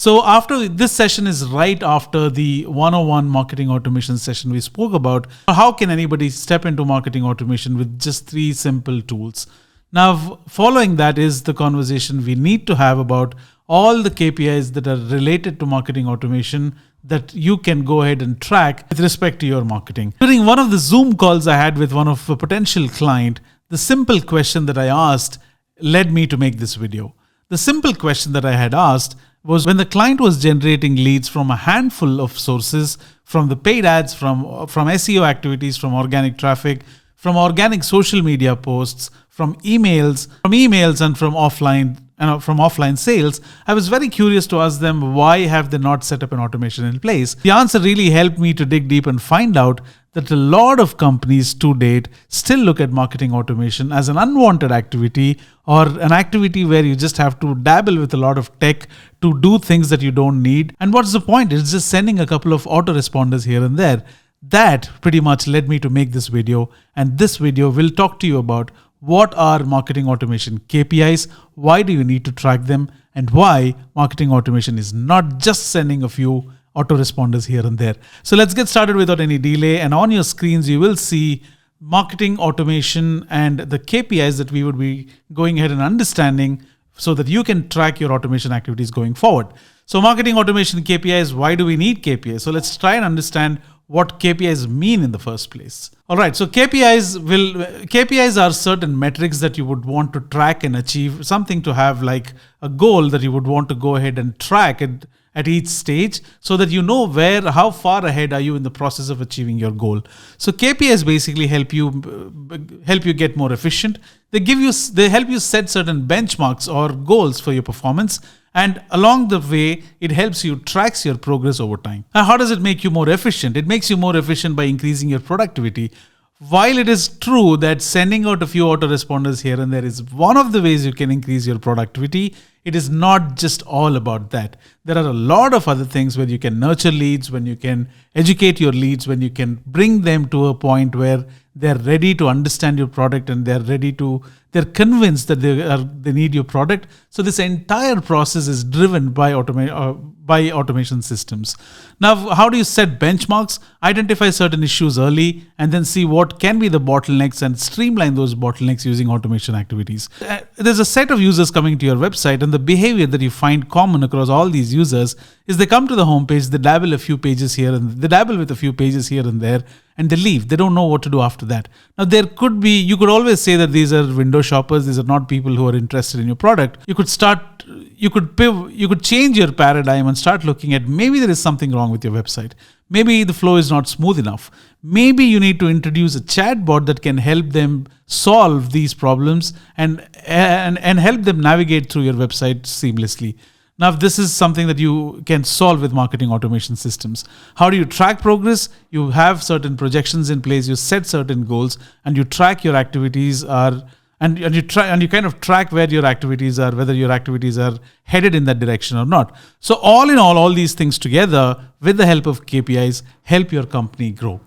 So after this session is right after the 101 marketing automation session, we spoke about how can anybody step into marketing automation with just 3 simple tools. Now, following that is the conversation we need to have about all the KPIs that are related to marketing automation that you can go ahead and track with respect to your marketing. During one of the Zoom calls I had with one of a potential client, the simple question that I asked led me to make this video. The simple question that I had asked was, when the client was generating leads from a handful of sources, from the paid ads, from SEO activities, from organic traffic, from organic social media posts, from emails and from offline sales, I was very curious to ask them, why have they not set up an automation in place? The answer really helped me to dig deep and find out that a lot of companies to date still look at marketing automation as an unwanted activity, or an activity where you just have to dabble with a lot of tech to do things that you don't need. And what's the point? It's just sending a couple of autoresponders here and there. That pretty much led me to make this video, and this video will talk to you about what are marketing automation KPIs, why do you need to track them, and why marketing automation is not just sending a few autoresponders here and there. So let's get started without any delay, and on your screens you will see marketing automation and the KPIs that we would be going ahead and understanding so that you can track your automation activities going forward. So marketing automation KPIs, why do we need KPIs? So let's try and understand what KPIs mean in the first place. All right, so KPIs are certain metrics that you would want to track and achieve, something to have like a goal that you would want to go ahead and track at each stage, so that you know how far ahead are you in the process of achieving your goal. So KPIs basically help you get more efficient. They help you set certain benchmarks or goals for your performance, and along the way, it helps you track your progress over time. Now, how does it make you more efficient? It makes you more efficient by increasing your productivity. While it is true that sending out a few autoresponders here and there is one of the ways you can increase your productivity, it is not just all about that. There are a lot of other things where you can nurture leads, when you can educate your leads, when you can bring them to a point where they're ready to understand your product and they're convinced that they need your product. So this entire process is driven by automation systems. Now, how do you set benchmarks? Identify certain issues early and then see what can be the bottlenecks and streamline those bottlenecks using automation activities. There's a set of users coming to your website, and the behavior that you find common across all these users is they come to the homepage, they dabble with a few pages here and there, and they leave. They don't know what to do after that. Now, you could always say that these are window shoppers. These are not people who are interested in your product. You could change your paradigm and start looking at, maybe there is something wrong with your website. Maybe the flow is not smooth enough. Maybe you need to introduce a chatbot that can help them solve these problems and help them navigate through your website seamlessly. Now, this is something that you can solve with marketing automation systems. How do you track progress? You have certain projections in place, you set certain goals, and you track your activities and you kind of track where your activities are, whether your activities are headed in that direction or not. So all in all these things together, with the help of KPIs, help your company grow.